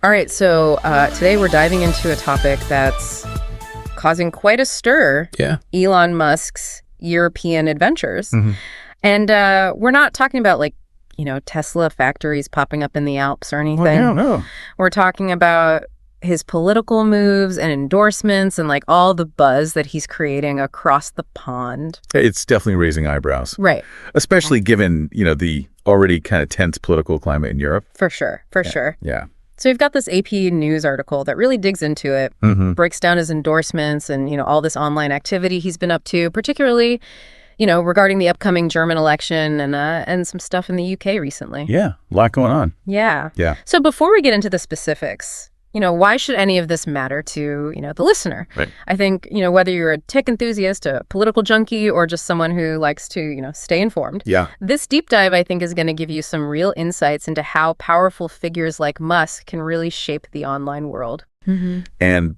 All right, so today we're diving into a topic that's causing quite a stir. Yeah. Elon Musk's European adventures. Mm-hmm. And we're not talking about Tesla factories popping up in the Alps or anything. Well, no. We're talking about his political moves and endorsements and all the buzz that he's creating across the pond. It's definitely raising eyebrows. Right. Especially given, the already kind of tense political climate in Europe. For sure. Yeah. So we've got this AP News article that really digs into it, breaks down his endorsements and, all this online activity he's been up to, particularly, regarding the upcoming German election and some stuff in the UK recently. Yeah, a lot going on. Yeah. Yeah. So before we get into the specifics, why should any of this matter to, the listener? Right. I think, whether you're a tech enthusiast, a political junkie, or just someone who likes to, stay informed. Yeah. This deep dive, I think, is going to give you some real insights into how powerful figures like Musk can really shape the online world. Mm-hmm. And,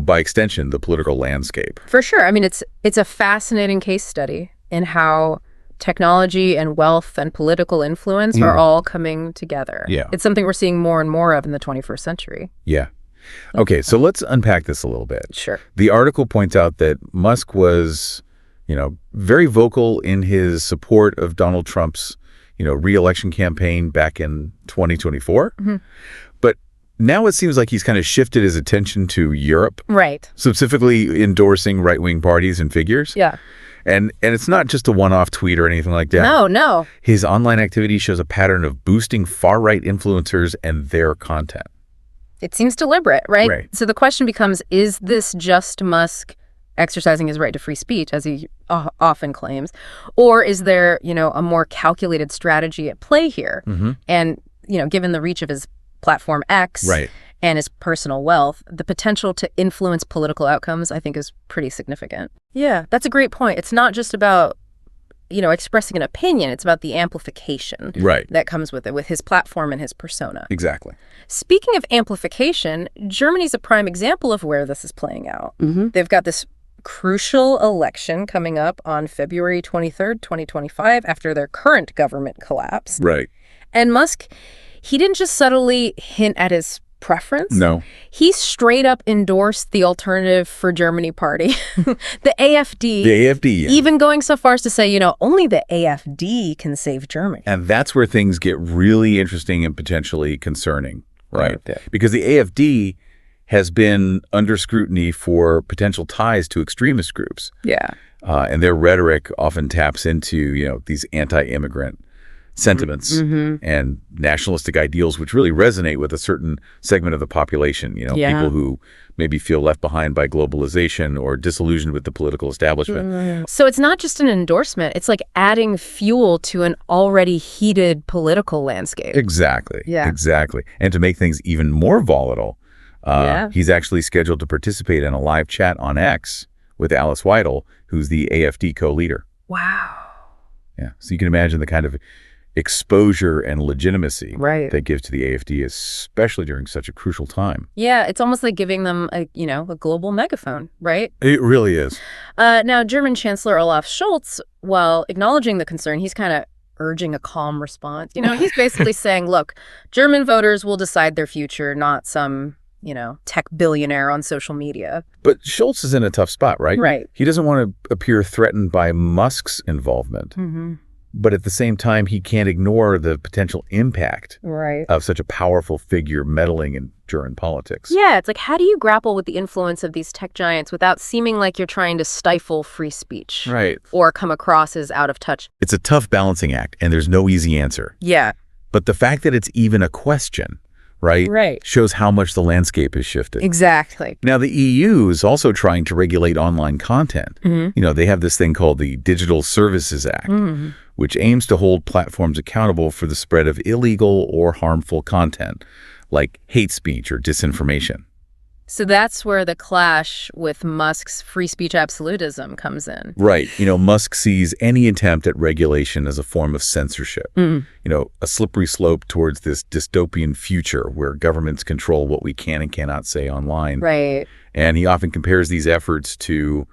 by extension, the political landscape. For sure. I mean, it's a fascinating case study in how technology and wealth and political influence are all coming together. Yeah. It's something we're seeing more and more of in the 21st century. Yeah. Okay, so let's unpack this a little bit. Sure. The article points out that Musk was, very vocal in his support of Donald Trump's, re-election campaign back in 2024. Mm-hmm. But now it seems like he's kind of shifted his attention to Europe. Right. Specifically endorsing right-wing parties and figures. Yeah. And it's not just a one-off tweet or anything like that. No. His online activity shows a pattern of boosting far-right influencers and their content. It seems deliberate, right? Right. So the question becomes, is this just Musk exercising his right to free speech, as he often claims, or is there, a more calculated strategy at play here? Mm-hmm. And, given the reach of his platform X, right, and his personal wealth, the potential to influence political outcomes, I think, is pretty significant. Yeah, that's a great point. It's not just about, expressing an opinion. It's about the amplification that comes with it, with his platform and his persona. Exactly. Speaking of amplification, Germany's a prime example of where this is playing out. Mm-hmm. They've got this crucial election coming up on February 23rd, 2025, after their current government collapse. Right. And Musk, he didn't just subtly hint at his preference. No. He straight up endorsed the Alternative for Germany party, the AfD. The AfD. Yeah. Even going so far as to say, only the AfD can save Germany. And that's where things get really interesting and potentially concerning, right? Yeah. Because the AfD has been under scrutiny for potential ties to extremist groups. Yeah. And their rhetoric often taps into, these anti-immigrant sentiments and nationalistic ideals, which really resonate with a certain segment of the population, people who maybe feel left behind by globalization or disillusioned with the political establishment. So it's not just an endorsement. It's like adding fuel to an already heated political landscape. Exactly. Yeah. Exactly. And to make things even more volatile, he's actually scheduled to participate in a live chat on X with Alice Weidel, who's the AfD co-leader. Wow. Yeah. So you can imagine the kind of exposure and legitimacy that gives to the AfD, especially during such a crucial time. Yeah, it's almost like giving them a global megaphone, right? It really is. Now, German Chancellor Olaf Scholz, while acknowledging the concern, he's kind of urging a calm response. He's basically saying, look, German voters will decide their future, not some, tech billionaire on social media. But Scholz is in a tough spot, right? Right. He doesn't want to appear threatened by Musk's involvement. Mm-hmm. But at the same time, he can't ignore the potential impact of such a powerful figure meddling in German politics. Yeah, it's like, how do you grapple with the influence of these tech giants without seeming like you're trying to stifle free speech? Right. Or come across as out of touch? It's a tough balancing act, and there's no easy answer. Yeah. But the fact that it's even a question, right, shows how much the landscape has shifted. Exactly. Now, the EU is also trying to regulate online content. Mm-hmm. They have this thing called the Digital Services Act, which aims to hold platforms accountable for the spread of illegal or harmful content, like hate speech or disinformation. So that's where the clash with Musk's free speech absolutism comes in. Right. Musk sees any attempt at regulation as a form of censorship. A slippery slope towards this dystopian future where governments control what we can and cannot say online. Right. And he often compares these efforts to,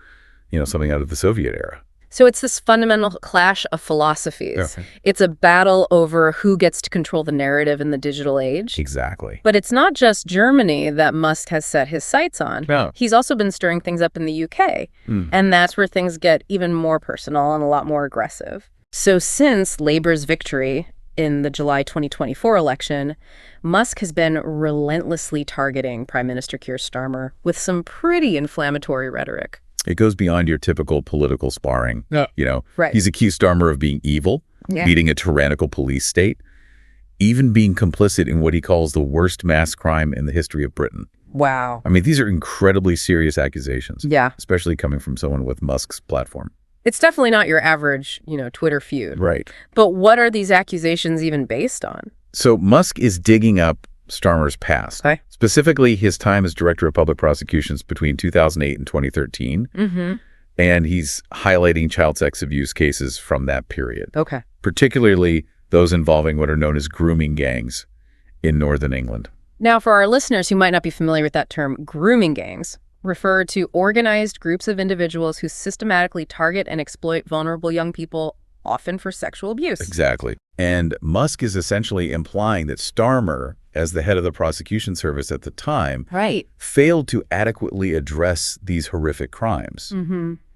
something out of the Soviet era. So it's this fundamental clash of philosophies. Okay. It's a battle over who gets to control the narrative in the digital age. Exactly. But it's not just Germany that Musk has set his sights on. No. He's also been stirring things up in the UK. And that's where things get even more personal and a lot more aggressive. So since Labour's victory in the July 2024 election, Musk has been relentlessly targeting Prime Minister Keir Starmer with some pretty inflammatory rhetoric. It goes beyond your typical political sparring. No. Right. He's accused Starmer of being evil, leading a tyrannical police state, even being complicit in what he calls the worst mass crime in the history of Britain. Wow. I mean, these are incredibly serious accusations. Yeah. Especially coming from someone with Musk's platform. It's definitely not your average, Twitter feud. Right. But what are these accusations even based on? So Musk is digging up Starmer's past, specifically his time as director of public prosecutions between 2008 and 2013. And he's highlighting child sex abuse cases from that period. Okay. Particularly those involving what are known as grooming gangs in northern England. Now, for our listeners who might not be familiar with that term, grooming gangs refer to organized groups of individuals who systematically target and exploit vulnerable young people, often for sexual abuse. Exactly. And Musk is essentially implying that Starmer, as the head of the prosecution service at the time, failed to adequately address these horrific crimes,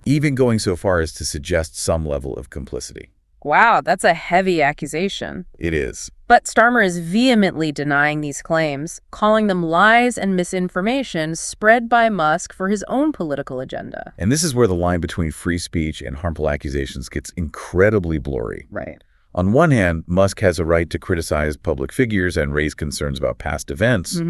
even going so far as to suggest some level of complicity. Wow, that's a heavy accusation. It is. But Starmer is vehemently denying these claims, calling them lies and misinformation spread by Musk for his own political agenda. And this is where the line between free speech and harmful accusations gets incredibly blurry. Right. On one hand, Musk has a right to criticize public figures and raise concerns about past events.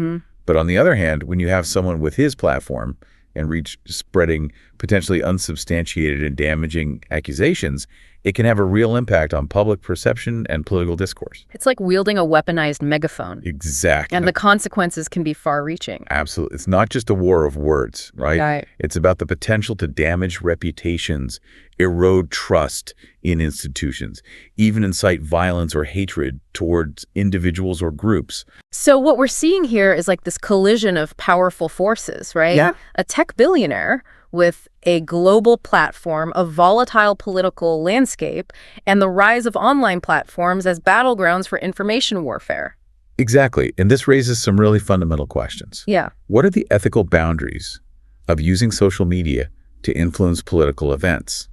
But on the other hand, when you have someone with his platform and reach spreading potentially unsubstantiated and damaging accusations, it can have a real impact on public perception and political discourse. It's like wielding a weaponized megaphone. Exactly. And the consequences can be far-reaching. Absolutely. It's not just a war of words, right? Right. It's about the potential to damage reputations, erode trust in institutions, even incite violence or hatred towards individuals or groups. So what we're seeing here is like this collision of powerful forces, right? Yeah. A tech billionaire with a global platform, a volatile political landscape, and the rise of online platforms as battlegrounds for information warfare. Exactly. And this raises some really fundamental questions. Yeah. What are the ethical boundaries of using social media to influence political events?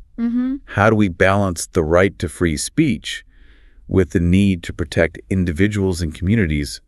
How do we balance the right to free speech with the need to protect individuals and communities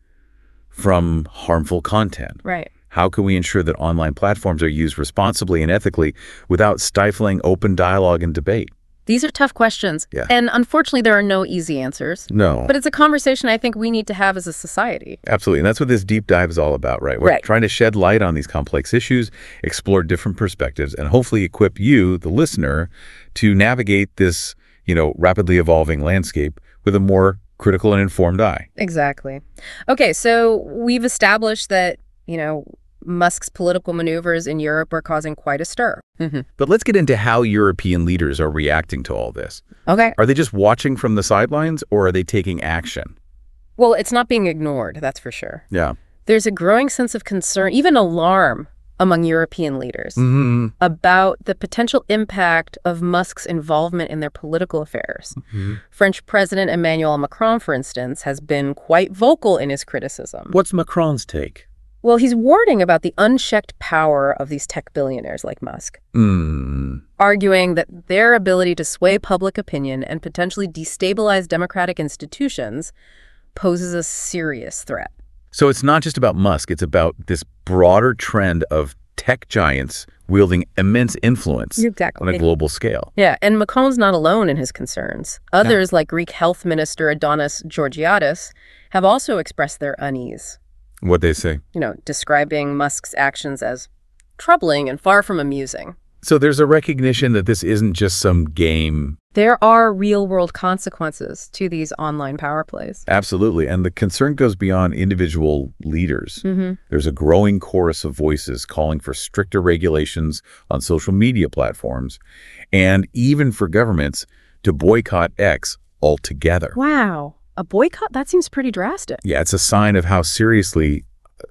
from harmful content? Right. How can we ensure that online platforms are used responsibly and ethically without stifling open dialogue and debate? These are tough questions. Yeah. And unfortunately, there are no easy answers. No. But it's a conversation I think we need to have as a society. Absolutely. And that's what this deep dive is all about, right? We're trying to shed light on these complex issues, explore different perspectives, and hopefully equip you, the listener, to navigate this, rapidly evolving landscape with a more critical and informed eye. Exactly. Okay, so we've established that, Musk's political maneuvers in Europe are causing quite a stir. But let's get into how European leaders are reacting to all this. Okay. Are they just watching from the sidelines, or are they taking action? Well, it's not being ignored, that's for sure. Yeah. There's a growing sense of concern, even alarm, among European leaders about the potential impact of Musk's involvement in their political affairs. French President Emmanuel Macron, for instance, has been quite vocal in his criticism. What's Macron's take? Well, he's warning about the unchecked power of these tech billionaires like Musk, arguing that their ability to sway public opinion and potentially destabilize democratic institutions poses a serious threat. So it's not just about Musk, it's about this broader trend of tech giants wielding immense influence on a global scale. Yeah, and Macron's not alone in his concerns. Others, like Greek Health Minister Adonis Georgiadis, have also expressed their unease. What'd they say? Describing Musk's actions as troubling and far from amusing. So there's a recognition that this isn't just some game. There are real-world consequences to these online power plays. Absolutely. And the concern goes beyond individual leaders. There's a growing chorus of voices calling for stricter regulations on social media platforms and even for governments to boycott X altogether. Wow. A boycott? That seems pretty drastic. Yeah, it's a sign of how seriously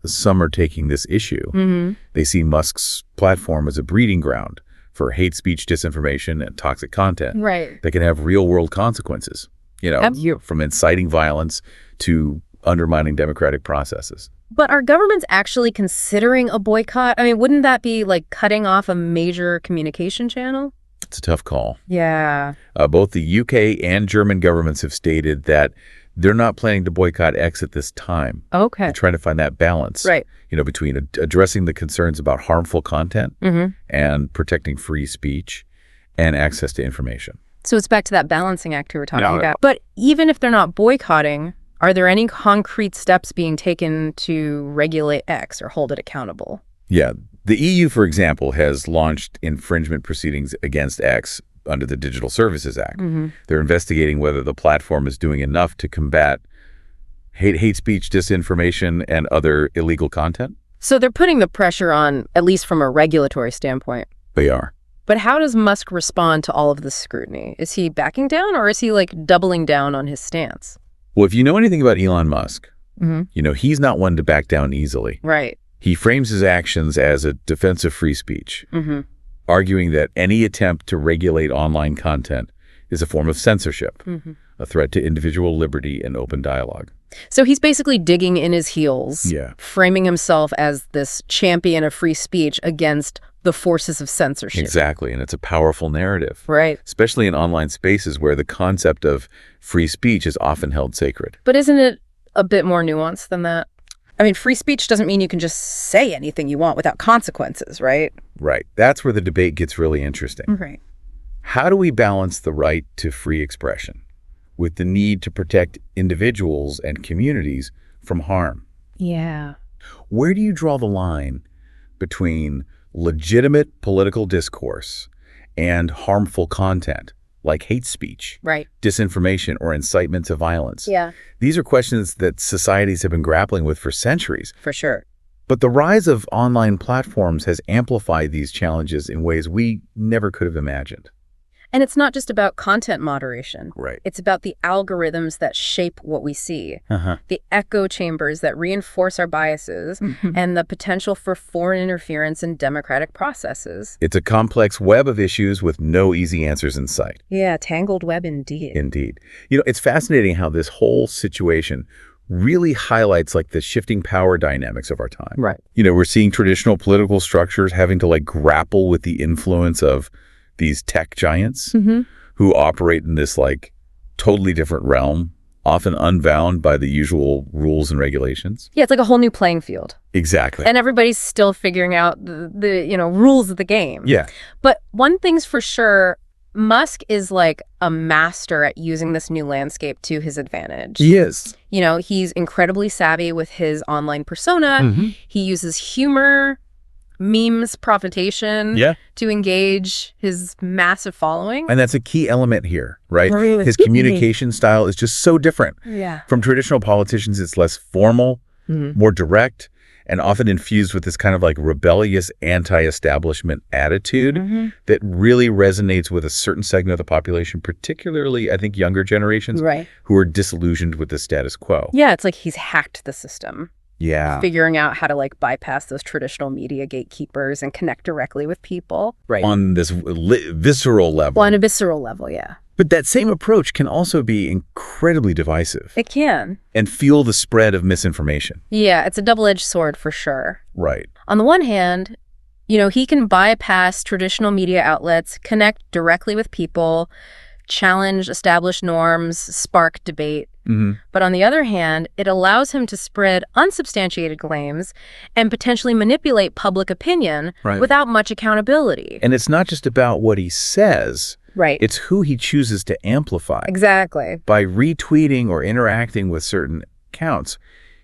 some are taking this issue. They see Musk's platform as a breeding ground for hate speech, disinformation, and toxic content that can have real-world consequences, from inciting violence to undermining democratic processes. But are governments actually considering a boycott? I mean, wouldn't that be like cutting off a major communication channel? It's a tough call. Yeah. Both the UK and German governments have stated that they're not planning to boycott X at this time. Okay. They're trying to find that balance, between addressing the concerns about harmful content and protecting free speech and access to information. So it's back to that balancing act we were talking about. But even if they're not boycotting, are there any concrete steps being taken to regulate X or hold it accountable? Yeah. The EU, for example, has launched infringement proceedings against X under the Digital Services Act. They're investigating whether the platform is doing enough to combat hate speech, disinformation, and other illegal content. So they're putting the pressure on, at least from a regulatory standpoint. They are. But how does Musk respond to all of this scrutiny? Is he backing down, or is he doubling down on his stance? Well, if you know anything about Elon Musk, he's not one to back down easily. Right. He frames his actions as a defense of free speech, arguing that any attempt to regulate online content is a form of censorship, a threat to individual liberty and open dialogue. So he's basically digging in his heels, framing himself as this champion of free speech against the forces of censorship. Exactly, and it's a powerful narrative. Right. Especially in online spaces where the concept of free speech is often held sacred. But isn't it a bit more nuanced than that? I mean, free speech doesn't mean you can just say anything you want without consequences, right? Right. That's where the debate gets really interesting. Right. How do we balance the right to free expression with the need to protect individuals and communities from harm? Yeah. Where do you draw the line between legitimate political discourse and harmful content like hate speech, disinformation, or incitement to violence? Yeah. These are questions that societies have been grappling with for centuries. For sure. But the rise of online platforms has amplified these challenges in ways we never could have imagined. And it's not just about content moderation. Right. It's about the algorithms that shape what we see, the echo chambers that reinforce our biases, and the potential for foreign interference in democratic processes. It's a complex web of issues with no easy answers in sight. Yeah, tangled web indeed. Indeed. It's fascinating how this whole situation really highlights the shifting power dynamics of our time. Right. We're seeing traditional political structures having to grapple with the influence of these tech giants who operate in this totally different realm, often unbound by the usual rules and regulations. Yeah, it's like a whole new playing field. Exactly. And everybody's still figuring out the rules of the game. Yeah. But one thing's for sure, Musk is a master at using this new landscape to his advantage. He is. He's incredibly savvy with his online persona. He uses humor, memes, provocation to engage his massive following. And that's a key element here, right? His communication style is just so different. Yeah. From traditional politicians, it's less formal, more direct, and often infused with this kind of rebellious anti-establishment attitude that really resonates with a certain segment of the population, particularly, I think, younger generations who are disillusioned with the status quo. Yeah, it's like he's hacked the system. Yeah. Figuring out how to bypass those traditional media gatekeepers and connect directly with people. Right. On this visceral level. Well, on a visceral level, yeah. But that same approach can also be incredibly divisive. It can. And fuel the spread of misinformation. Yeah, it's a double-edged sword for sure. Right. On the one hand, he can bypass traditional media outlets, connect directly with people, challenge established norms, spark debate. But on the other hand, it allows him to spread unsubstantiated claims and potentially manipulate public opinion without much accountability. And it's not just about what he says. Right. It's who he chooses to amplify. Exactly. By retweeting or interacting with certain accounts,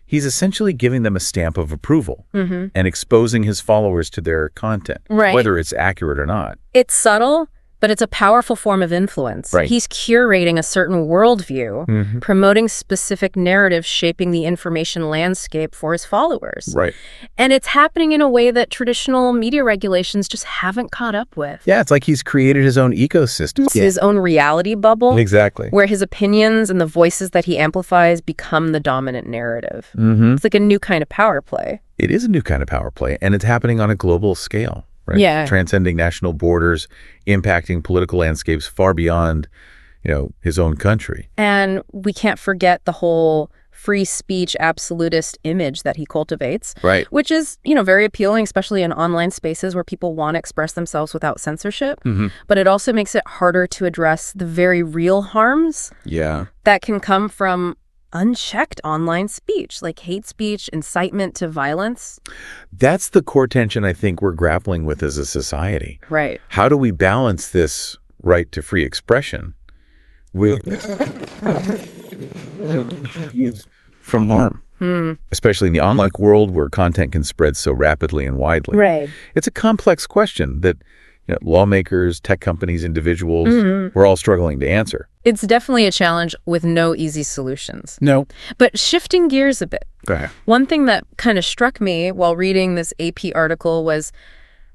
he's essentially giving them a stamp of approval and exposing his followers to their content, whether it's accurate or not. It's subtle, but it's a powerful form of influence. Right. He's curating a certain worldview, promoting specific narratives, shaping the information landscape for his followers. Right. And it's happening in a way that traditional media regulations just haven't caught up with. Yeah, it's like he's created his own ecosystem. It's his own reality bubble. Exactly. Where his opinions and the voices that he amplifies become the dominant narrative. It's like a new kind of power play. It is a new kind of power play, and it's happening on a global scale. right? Yeah. Transcending national borders, impacting political landscapes far beyond, his own country. And we can't forget the whole free speech absolutist image that he cultivates, Right. which is, very appealing, especially in online spaces where people want to express themselves without censorship. But it also makes it harder to address the very real harms that can come from unchecked online speech, like hate speech, incitement to violence. That's the core tension I think we're grappling with as a society. Right. How do we balance this right to free expression with from harm? Especially in the online world where content can spread so rapidly and widely. Right. It's a complex question that lawmakers, tech companies, individuals, we're all struggling to answer. It's definitely a challenge with no easy solutions. No. But shifting gears a bit, Go ahead. one thing that kind of struck me while reading this AP article was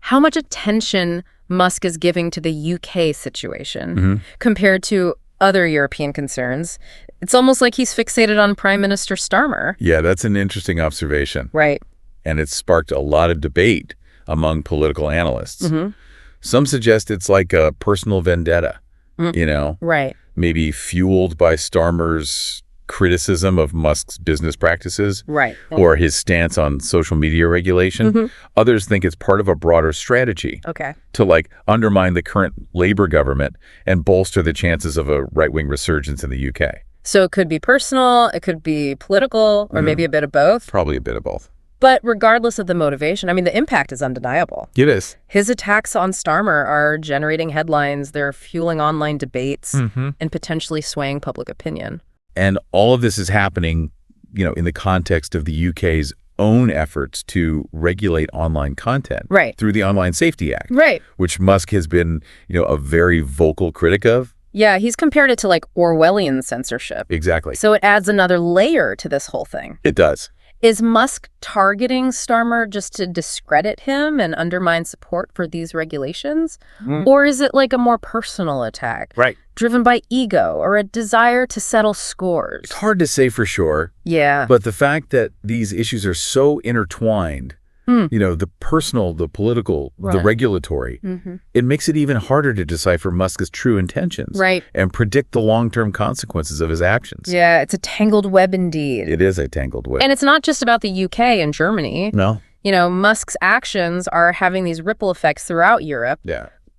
how much attention Musk is giving to the UK situation compared to other European concerns. It's almost like he's fixated on Prime Minister Starmer. Yeah, that's an interesting observation. Right. And it's sparked a lot of debate among political analysts. Some suggest it's like a personal vendetta, Right. maybe fueled by Starmer's criticism of Musk's business practices, Right. or his stance on social media regulation. Others think it's part of a broader strategy to undermine the current Labour government and bolster the chances of a right-wing resurgence in the UK. So it could be personal, it could be political, or maybe a bit of both. Probably a bit of both. But regardless of the motivation, I mean, the impact is undeniable. It is. His attacks on Starmer are generating headlines, they're fueling online debates, and potentially swaying public opinion. And all of this is happening, in the context of the UK's own efforts to regulate online content through the Online Safety Act, which Musk has been, a very vocal critic of. Yeah, he's compared it to Orwellian censorship. Exactly. So it adds another layer to this whole thing. It does. Is Musk targeting Starmer just to discredit him and undermine support for these regulations? Or is it a more personal attack? Right. Driven by ego or a desire to settle scores? It's hard to say for sure. Yeah. But the fact that these issues are so intertwined, the personal, the political, the regulatory, it makes it even harder to decipher Musk's true intentions and predict the long-term consequences of his actions. Yeah, it's a tangled web indeed. It is a tangled web. And it's not just about the UK and Germany. No. Musk's actions are having these ripple effects throughout Europe,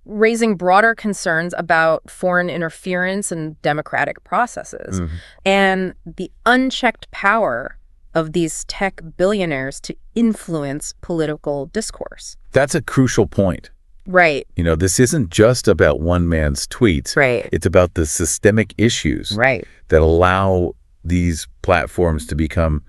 raising broader concerns about foreign interference and democratic processes. And the unchecked power of these tech billionaires to influence political discourse. That's a crucial point. Right. This isn't just about one man's tweets. Right. It's about the systemic issues that allow these platforms to become,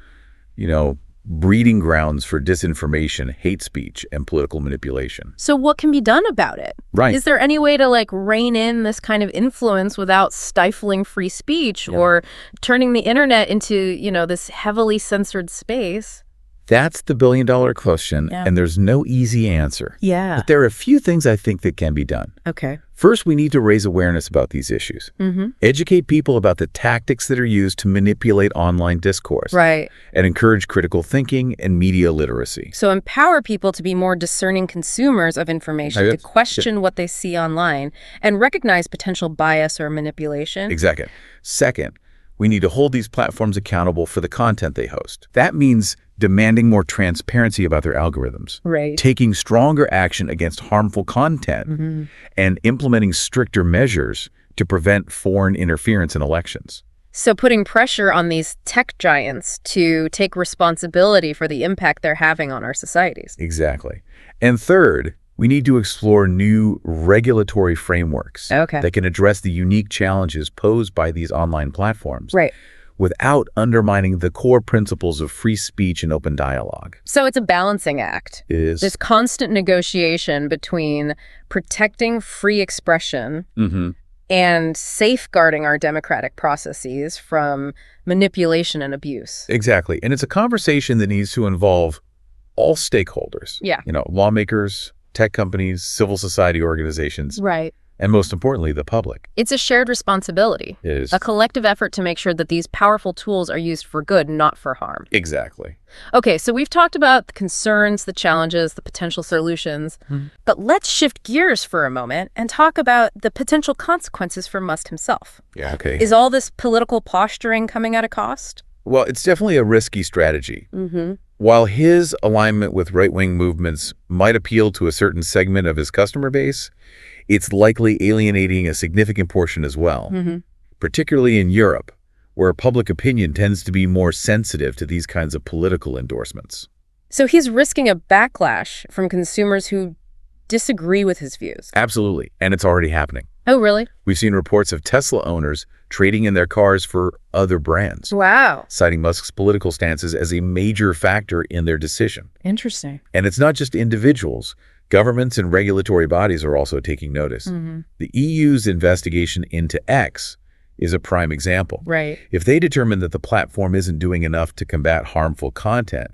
breeding grounds for disinformation, hate speech, and political manipulation. So what can be done about it? Right. Is there any way to rein in this kind of influence without stifling free speech or turning the internet into, this heavily censored space? That's the billion-dollar question, and there's no easy answer. Yeah. But there are a few things I think that can be done. Okay. First, we need to raise awareness about these issues. Educate people about the tactics that are used to manipulate online discourse. Right. And encourage critical thinking and media literacy. So empower people to be more discerning consumers of information, to question what they see online, and recognize potential bias or manipulation. Exactly. Second, we need to hold these platforms accountable for the content they host. That means demanding more transparency about their algorithms, taking stronger action against harmful content, and implementing stricter measures to prevent foreign interference in elections. So putting pressure on these tech giants to take responsibility for the impact they're having on our societies. Exactly. And third, we need to explore new regulatory frameworks that can address the unique challenges posed by these online platforms without undermining the core principles of free speech and open dialogue. So it's a balancing act. It is. This constant negotiation between protecting free expression and safeguarding our democratic processes from manipulation and abuse. Exactly. And it's a conversation that needs to involve all stakeholders. Yeah. Lawmakers, tech companies, civil society organizations. Right. and most importantly, the public. It's a shared responsibility. It is. A collective effort to make sure that these powerful tools are used for good, not for harm. Exactly. Okay, so we've talked about the concerns, the challenges, the potential solutions, but let's shift gears for a moment and talk about the potential consequences for Musk himself. Yeah, okay. Is all this political posturing coming at a cost? Well, it's definitely a risky strategy. While his alignment with right-wing movements might appeal to a certain segment of his customer base, it's likely alienating a significant portion as well, particularly in Europe, where public opinion tends to be more sensitive to these kinds of political endorsements. So he's risking a backlash from consumers who disagree with his views. Absolutely, and it's already happening. Oh, really? We've seen reports of Tesla owners trading in their cars for other brands. Wow. Citing Musk's political stances as a major factor in their decision. Interesting. And it's not just individuals. Governments and regulatory bodies are also taking notice. The EU's investigation into X is a prime example. Right. If they determine that the platform isn't doing enough to combat harmful content,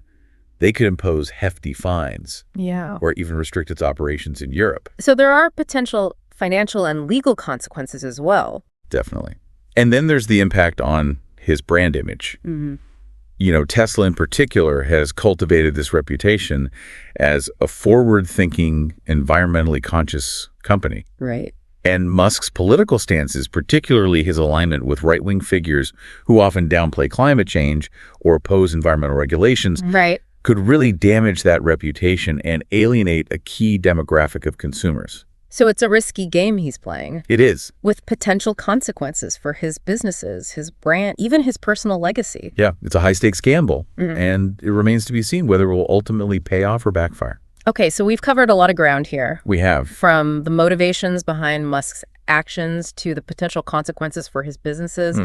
they could impose hefty fines. Yeah. Or even restrict its operations in Europe. So there are potential financial and legal consequences as well. Definitely. And then there's the impact on his brand image. You know, Tesla in particular has cultivated this reputation as a forward-thinking, environmentally conscious company. Right. And Musk's political stances, particularly his alignment with right-wing figures who often downplay climate change or oppose environmental regulations, Right. could really damage that reputation and alienate a key demographic of consumers. So it's a risky game he's playing, It is. with potential consequences for his businesses, his brand, even his personal legacy. Yeah, it's a high-stakes gamble, and it remains to be seen whether it will ultimately pay off or backfire. Okay, so we've covered a lot of ground here, We have. from the motivations behind Musk's actions to the potential consequences for his businesses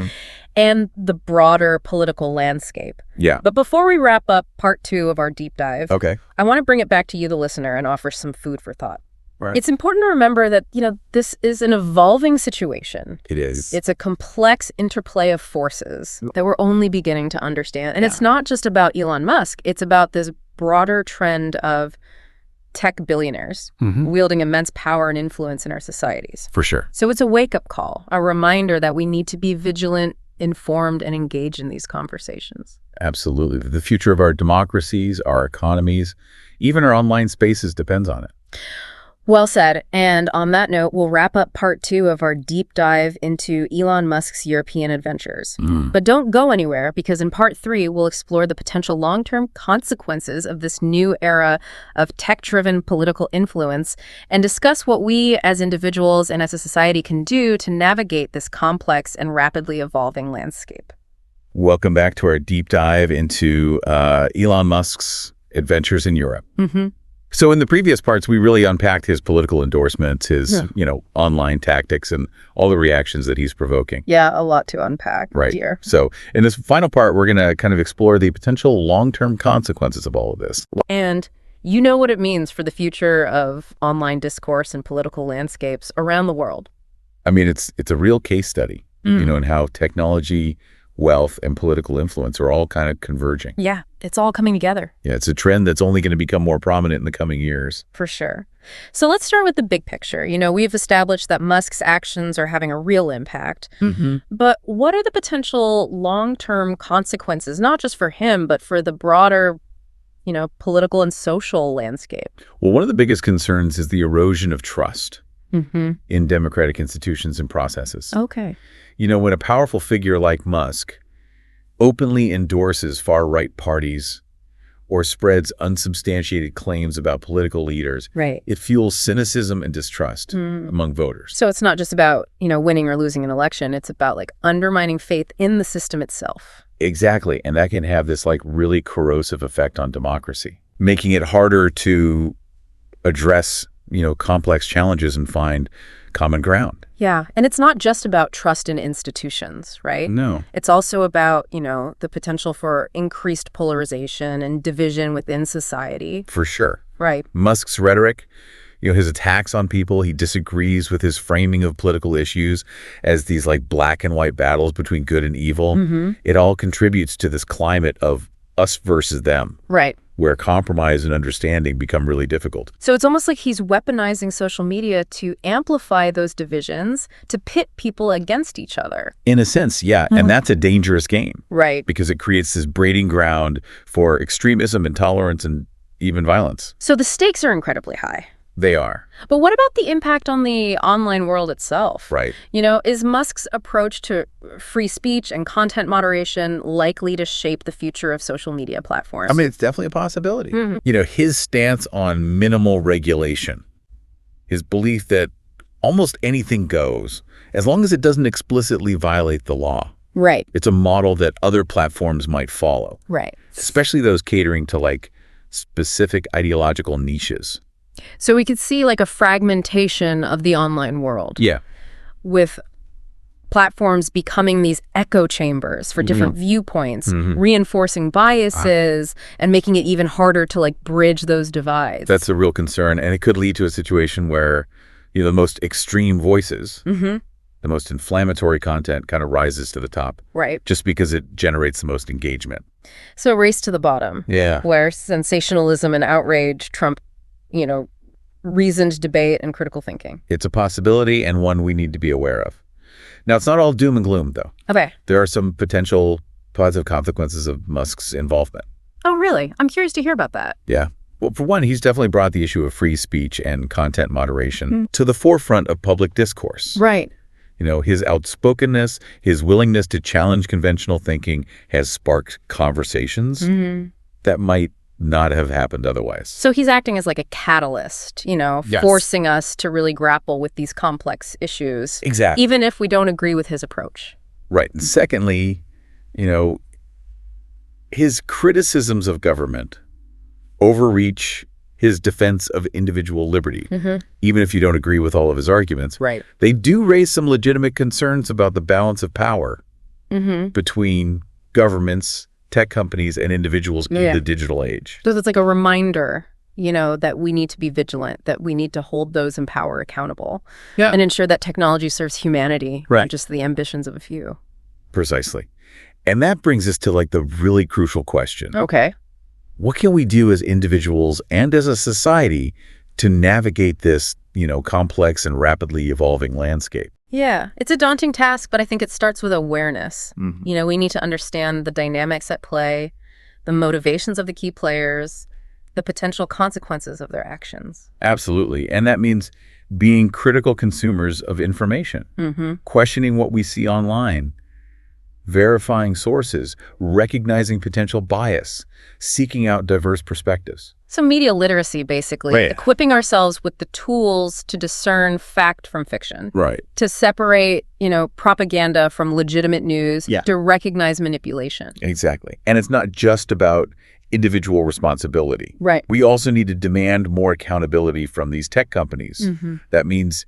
and the broader political landscape. Yeah. But before we wrap up part 2 of our deep dive, Okay. I want to bring it back to you, the listener, and offer some food for thought. Right. It's important to remember that, this is an evolving situation. It is. It's a complex interplay of forces that we're only beginning to understand. And it's not just about Elon Musk. It's about this broader trend of tech billionaires wielding immense power and influence in our societies. For sure. So it's a wake-up call, a reminder that we need to be vigilant, informed, and engaged in these conversations. Absolutely. The future of our democracies, our economies, even our online spaces depends on it. Well said. And on that note, we'll wrap up part 2 of our deep dive into Elon Musk's European adventures. But don't go anywhere, because in part 3, we'll explore the potential long-term consequences of this new era of tech-driven political influence and discuss what we as individuals and as a society can do to navigate this complex and rapidly evolving landscape. Welcome back to our deep dive into Elon Musk's adventures in Europe. So in the previous parts, we really unpacked his political endorsements, his, online tactics, and all the reactions that he's provoking. Yeah, a lot to unpack, Right. dear. So in this final part, we're going to kind of explore the potential long-term consequences of all of this. And you know what it means for the future of online discourse and political landscapes around the world. I mean, it's a real case study, in how technology, wealth, and political influence are all kind of converging. Yeah, it's all coming together. Yeah, it's a trend that's only going to become more prominent in the coming years. For sure. So let's start with the big picture. We've established that Musk's actions are having a real impact. But what are the potential long-term consequences, not just for him, but for the broader, political and social landscape? Well, one of the biggest concerns is the erosion of trust in democratic institutions and processes. Okay. When a powerful figure like Musk openly endorses far-right parties or spreads unsubstantiated claims about political leaders, Right. it fuels cynicism and distrust among voters. So it's not just about, winning or losing an election. It's about undermining faith in the system itself. Exactly. And that can have this really corrosive effect on democracy, making it harder to address, complex challenges and find common ground. Yeah. And it's not just about trust in institutions, right? No. It's also about, the potential for increased polarization and division within society. For sure. Right. Musk's rhetoric, his attacks on people, he disagrees with his framing of political issues as these black and white battles between good and evil. It all contributes to this climate of us versus them. Right. Where compromise and understanding become really difficult. So it's almost like he's weaponizing social media to amplify those divisions, to pit people against each other. In a sense, yeah. And that's a dangerous game. Right. Because it creates this breeding ground for extremism, intolerance, and even violence. So the stakes are incredibly high. They are. But what about the impact on the online world itself? Right. Is Musk's approach to free speech and content moderation likely to shape the future of social media platforms? I mean, it's definitely a possibility. His stance on minimal regulation, his belief that almost anything goes, as long as it doesn't explicitly violate the law. Right. It's a model that other platforms might follow. Right. Especially those catering to specific ideological niches. So we could see a fragmentation of the online world. Yeah. With platforms becoming these echo chambers for different viewpoints, reinforcing biases, and making it even harder to bridge those divides. That's a real concern. And it could lead to a situation where, the most extreme voices, the most inflammatory content kind of rises to the top. Right. Just because it generates the most engagement. So a race to the bottom. Yeah. Where sensationalism and outrage trump reasoned debate and critical thinking. It's a possibility and one we need to be aware of. Now, it's not all doom and gloom, though. Okay. There are some potential positive consequences of Musk's involvement. Oh, really? I'm curious to hear about that. Yeah. Well, for one, he's definitely brought the issue of free speech and content moderation to the forefront of public discourse. Right. His outspokenness, his willingness to challenge conventional thinking has sparked conversations that might not have happened otherwise. So he's acting as a catalyst, Yes. forcing us to really grapple with these complex issues. Exactly. Even if we don't agree with his approach. Right. And secondly, his criticisms of government overreach his defense of individual liberty. Even if you don't agree with all of his arguments. Right. They do raise some legitimate concerns about the balance of power between governments, tech companies, and individuals in the digital age. So it's a reminder, that we need to be vigilant, that we need to hold those in power accountable and ensure that technology serves humanity, not just the ambitions of a few. Precisely. And that brings us to the really crucial question. Okay. What can we do as individuals and as a society to navigate this, complex and rapidly evolving landscape? Yeah, it's a daunting task, but I think it starts with awareness. We need to understand the dynamics at play, the motivations of the key players, the potential consequences of their actions. Absolutely. And that means being critical consumers of information, questioning what we see online, verifying sources, recognizing potential bias, seeking out diverse perspectives. So media literacy, basically, Right. equipping ourselves with the tools to discern fact from fiction. Right. To separate, propaganda from legitimate news, Yeah. to recognize manipulation. Exactly. And it's not just about individual responsibility. Right. We also need to demand more accountability from these tech companies. That means,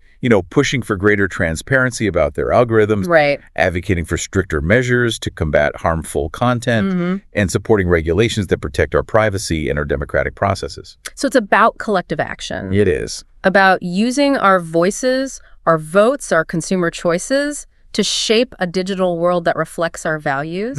pushing for greater transparency about their algorithms, Right. advocating for stricter measures to combat harmful content, and supporting regulations that protect our privacy and our democratic processes. So it's about collective action. It is. About using our voices, our votes, our consumer choices to shape a digital world that reflects our values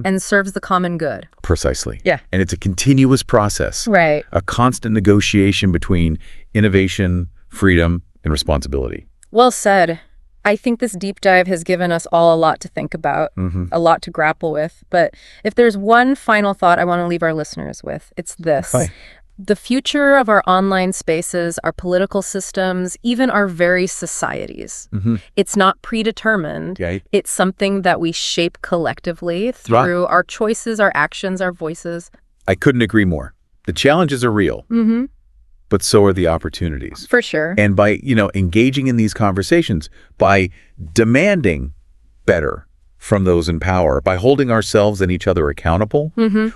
and serves the common good. Precisely. Yeah. And it's a continuous process. Right. A constant negotiation between innovation, freedom, and responsibility. Well said. I think this deep dive has given us all a lot to think about, a lot to grapple with. But if there's one final thought I want to leave our listeners with, it's this. Hi. The future of our online spaces, our political systems, even our very societies, it's not predetermined. Right. It's something that we shape collectively through our choices, our actions, our voices. I couldn't agree more. The challenges are real, but so are the opportunities. For sure. And by, engaging in these conversations, by demanding better from those in power, by holding ourselves and each other accountable,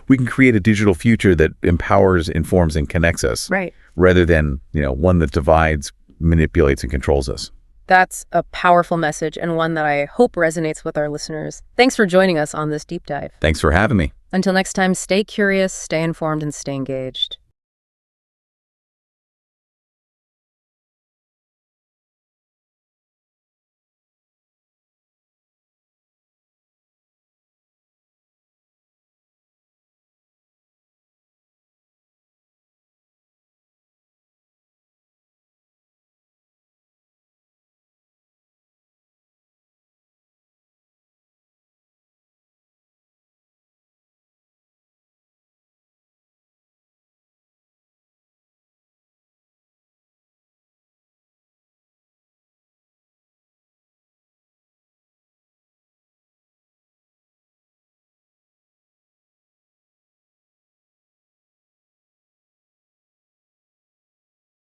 we can create a digital future that empowers, informs, and connects us. Right. Rather than, one that divides, manipulates, and controls us. That's a powerful message and one that I hope resonates with our listeners. Thanks for joining us on this deep dive. Thanks for having me. Until next time, stay curious, stay informed, and stay engaged.